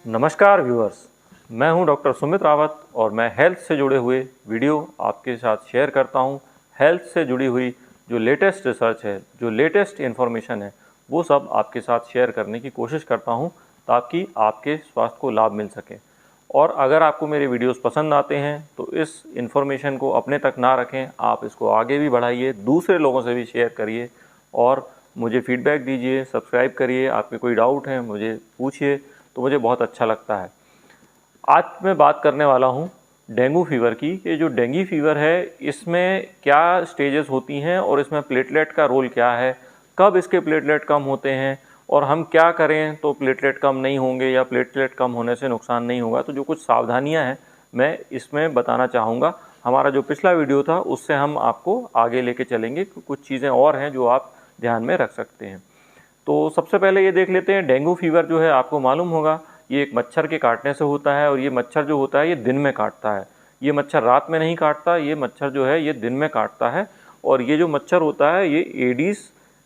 नमस्कार व्यूअर्स, मैं हूं डॉक्टर सुमित रावत और मैं हेल्थ से जुड़े हुए वीडियो आपके साथ शेयर करता हूं। हेल्थ से जुड़ी हुई जो लेटेस्ट रिसर्च है, जो लेटेस्ट इन्फॉर्मेशन है, वो सब आपके साथ शेयर करने की कोशिश करता हूं ताकि आपके स्वास्थ्य को लाभ मिल सके। और अगर आपको मेरे वीडियोस पसंद आते हैं तो इस इन्फॉर्मेशन को अपने तक ना रखें, आप इसको आगे भी बढ़ाइए, दूसरे लोगों से भी शेयर करिए और मुझे फीडबैक दीजिए, सब्सक्राइब करिए। आपके कोई डाउट है मुझे पूछिए, तो मुझे बहुत अच्छा लगता है। आज मैं बात करने वाला हूँ डेंगू फीवर की। ये जो डेंगू फीवर है, इसमें क्या स्टेजेस होती हैं और इसमें प्लेटलेट का रोल क्या है, कब इसके प्लेटलेट कम होते हैं और हम क्या करें तो प्लेटलेट कम नहीं होंगे या प्लेटलेट कम होने से नुकसान नहीं होगा। तो जो कुछ सावधानियां हैं मैं इसमें बताना चाहूँगा। हमारा जो पिछला वीडियो था उससे हम आपको आगे लेके चलेंगे, कुछ चीज़ें और हैं जो आप ध्यान में रख सकते हैं। तो सबसे पहले ये देख लेते हैं, डेंगू फीवर जो है आपको मालूम होगा ये एक मच्छर के काटने से होता है और ये मच्छर जो होता है ये दिन में काटता है। ये मच्छर रात में नहीं काटता, ये मच्छर जो है ये दिन में काटता है। और ये जो मच्छर होता है ये एडीज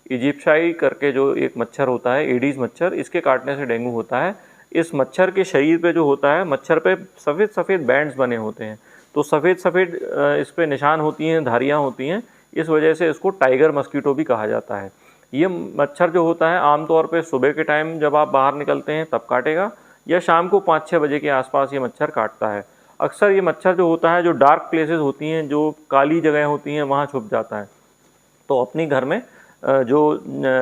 इजिप्शाई करके जो एक मच्छर होता है, एडीज मच्छर, इसके काटने से डेंगू होता है। इस मच्छर के शरीर पे जो होता है, मच्छर पे सफ़ेद सफ़ेद बैंड्स बने होते हैं, तो सफ़ेद सफ़ेद इस पर निशान होती हैं, धारियाँ होती हैं। इस वजह से इसको टाइगर मस्कीटो भी कहा जाता है। ये मच्छर जो होता है आमतौर पे सुबह के टाइम जब आप बाहर निकलते हैं तब काटेगा, या शाम को 5-6 बजे के आसपास ये मच्छर काटता है। अक्सर ये मच्छर जो होता है, जो डार्क प्लेसेस होती हैं, जो काली जगह होती हैं, वहाँ छुप जाता है। तो अपनी घर में जो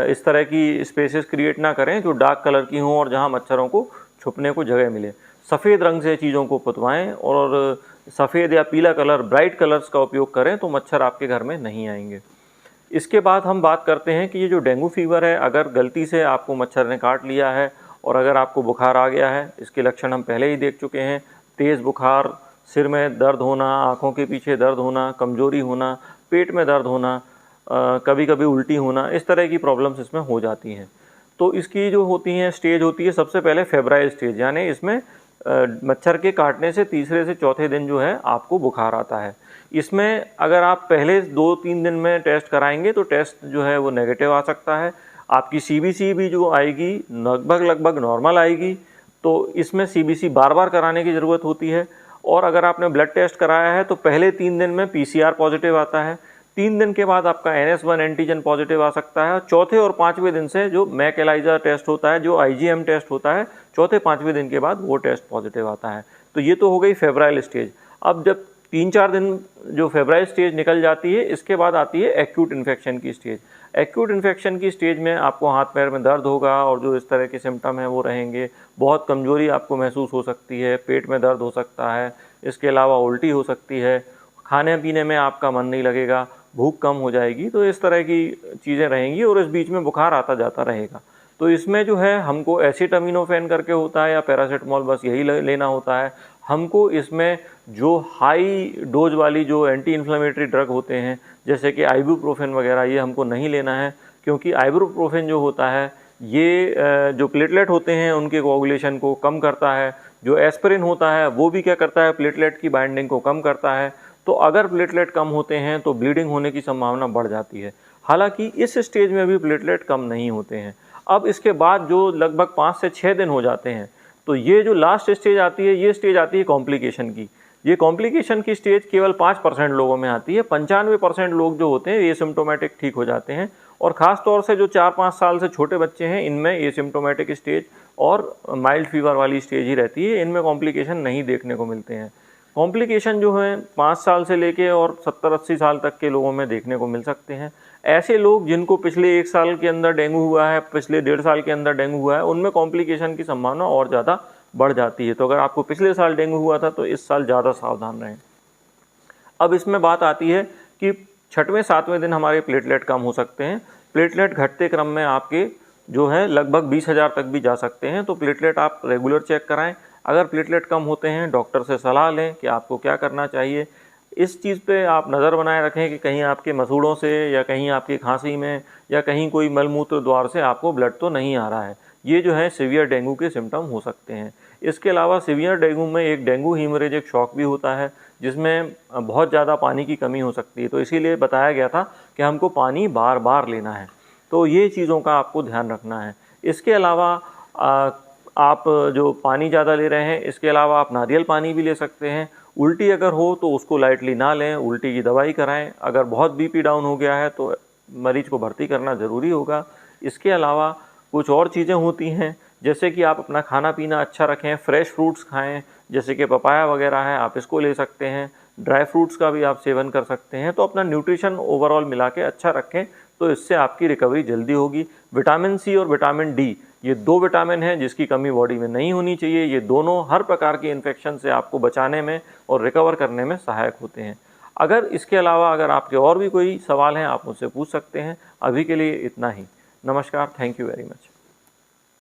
इस तरह की स्पेसेस क्रिएट ना करें जो डार्क कलर की हों और जहाँ मच्छरों को छुपने को जगह मिले। सफ़ेद रंग से चीज़ों को पुतवाएं और सफ़ेद या पीला कलर, ब्राइट कलर्स का उपयोग करें तो मच्छर आपके घर में नहीं आएंगे। इसके बाद हम बात करते हैं कि ये जो डेंगू फीवर है, अगर गलती से आपको मच्छर ने काट लिया है और अगर आपको बुखार आ गया है, इसके लक्षण हम पहले ही देख चुके हैं। तेज़ बुखार, सिर में दर्द होना, आँखों के पीछे दर्द होना, कमजोरी होना, पेट में दर्द होना, कभी कभी उल्टी होना, इस तरह की प्रॉब्लम्स इसमें हो जाती हैं। तो इसकी जो होती हैं स्टेज होती है सबसे पहले फेब्राइल स्टेज, यानी इसमें मच्छर के काटने से तीसरे से चौथे दिन जो है आपको बुखार आता है। इसमें अगर आप पहले 2-3 दिन में टेस्ट कराएंगे तो टेस्ट जो है वो नेगेटिव आ सकता है। आपकी सीबीसी भी जो आएगी लगभग नॉर्मल आएगी। तो इसमें सीबीसी बार बार कराने की ज़रूरत होती है। और अगर आपने ब्लड टेस्ट कराया है तो पहले 3 दिन में पीसीआर पॉजिटिव आता है, 3 दिन के बाद आपका NS1 एंटीजन पॉजिटिव आ सकता है, चौथे और 5वें दिन से जो मैक एलाइजा टेस्ट होता है, जो IgM टेस्ट होता है, चौथे 5वें दिन के बाद वो टेस्ट पॉजिटिव आता है। तो ये तो हो गई फेब्राइल स्टेज। अब जब 3-4 दिन जो फेब्राइल स्टेज निकल जाती है, इसके बाद आती है एक्यूट इन्फेक्शन की स्टेज। एक्यूट इन्फेक्शन की स्टेज में आपको हाथ पैर में दर्द होगा और जो इस तरह के सिम्टम हैं वो रहेंगे। बहुत कमजोरी आपको महसूस हो सकती है, पेट में दर्द हो सकता है, इसके अलावा उल्टी हो सकती है, खाने पीने में आपका मन नहीं लगेगा, भूख कम हो जाएगी। तो इस तरह की चीज़ें रहेंगी और इस बीच में बुखार आता जाता रहेगा। तो इसमें जो है हमको एसिटामिनोफेन करके होता है या पैरासीटामोल, बस यही लेना होता है। हमको इसमें जो हाई डोज वाली जो एंटी इन्फ्लेमेटरी ड्रग होते हैं जैसे कि आइबुप्रोफेन वगैरह, ये हमको नहीं लेना है, क्योंकि आइबुप्रोफेन जो होता है ये जो प्लेटलेट होते हैं उनके कोagulation को कम करता है। जो एस्पिरिन होता है वो भी क्या करता है, प्लेटलेट की बाइंडिंग को कम करता है। तो अगर प्लेटलेट कम होते हैं तो ब्लीडिंग होने की संभावना बढ़ जाती है। हालांकि इस स्टेज में भी प्लेटलेट कम नहीं होते हैं। अब इसके बाद जो लगभग 5 से 6 दिन हो जाते हैं तो ये जो लास्ट स्टेज आती है, ये स्टेज आती है कॉम्प्लिकेशन की। ये कॉम्प्लिकेशन की स्टेज केवल 5% लोगों में आती है। 95% लोग जो होते हैं ये सिम्टोमेटिक ठीक हो जाते हैं। और ख़ास तौर से जो 4-5 साल से छोटे बच्चे हैं, इनमें ये सिम्टोमेटिक स्टेज और माइल्ड फीवर वाली स्टेज ही रहती है, इनमें कॉम्प्लिकेशन नहीं देखने को मिलते हैं। कॉम्प्लिकेशन जो है 5 साल से लेके और 70-80 साल तक के लोगों में देखने को मिल सकते हैं। ऐसे लोग जिनको पिछले 1 साल के अंदर डेंगू हुआ है, पिछले 1.5 साल के अंदर डेंगू हुआ है, उनमें कॉम्प्लिकेशन की संभावना और ज़्यादा बढ़ जाती है। तो अगर आपको पिछले साल डेंगू हुआ था तो इस साल ज़्यादा सावधान रहें। अब इसमें बात आती है कि 6वें-7वें दिन हमारे प्लेटलेट कम हो सकते हैं। प्लेटलेट घटते क्रम में आपके जो है लगभग 20,000 तक भी जा सकते हैं। तो प्लेटलेट आप रेगुलर चेक कराएं। अगर प्लेटलेट कम होते हैं डॉक्टर से सलाह लें कि आपको क्या करना चाहिए। इस चीज़ पे आप नज़र बनाए रखें कि कहीं आपके मसूड़ों से या कहीं आपकी खांसी में या कहीं कोई मलमूत्र द्वार से आपको ब्लड तो नहीं आ रहा है। ये जो है सीवियर डेंगू के सिम्टम हो सकते हैं। इसके अलावा सीवियर डेंगू में एक डेंगू हीमोरेजिक शॉक भी होता है जिसमें बहुत ज़्यादा पानी की कमी हो सकती है। तो इसीलिए बताया गया था कि हमको पानी बार बार लेना है। तो ये चीज़ों का आपको ध्यान रखना है। इसके अलावा आप जो पानी ज़्यादा ले रहे हैं, इसके अलावा आप नारियल पानी भी ले सकते हैं। उल्टी अगर हो तो उसको लाइटली ना लें, उल्टी की दवाई कराएं। अगर बहुत बीपी डाउन हो गया है तो मरीज को भर्ती करना ज़रूरी होगा। इसके अलावा कुछ और चीज़ें होती हैं, जैसे कि आप अपना खाना पीना अच्छा रखें, फ्रेश फ्रूट्स खाएं, जैसे कि पपाया वगैरह है, आप इसको ले सकते हैं। ड्राई फ्रूट्स का भी आप सेवन कर सकते हैं। तो अपना न्यूट्रिशन ओवरऑल मिला के अच्छा रखें, तो इससे आपकी रिकवरी जल्दी होगी। विटामिन सी और विटामिन डी, ये 2 विटामिन हैं जिसकी कमी बॉडी में नहीं होनी चाहिए। ये दोनों हर प्रकार के इन्फेक्शन से आपको बचाने में और रिकवर करने में सहायक होते हैं। अगर इसके अलावा अगर आपके और भी कोई सवाल हैं, आप मुझसे पूछ सकते हैं। अभी के लिए इतना ही। नमस्कार, थैंक यू वेरी मच।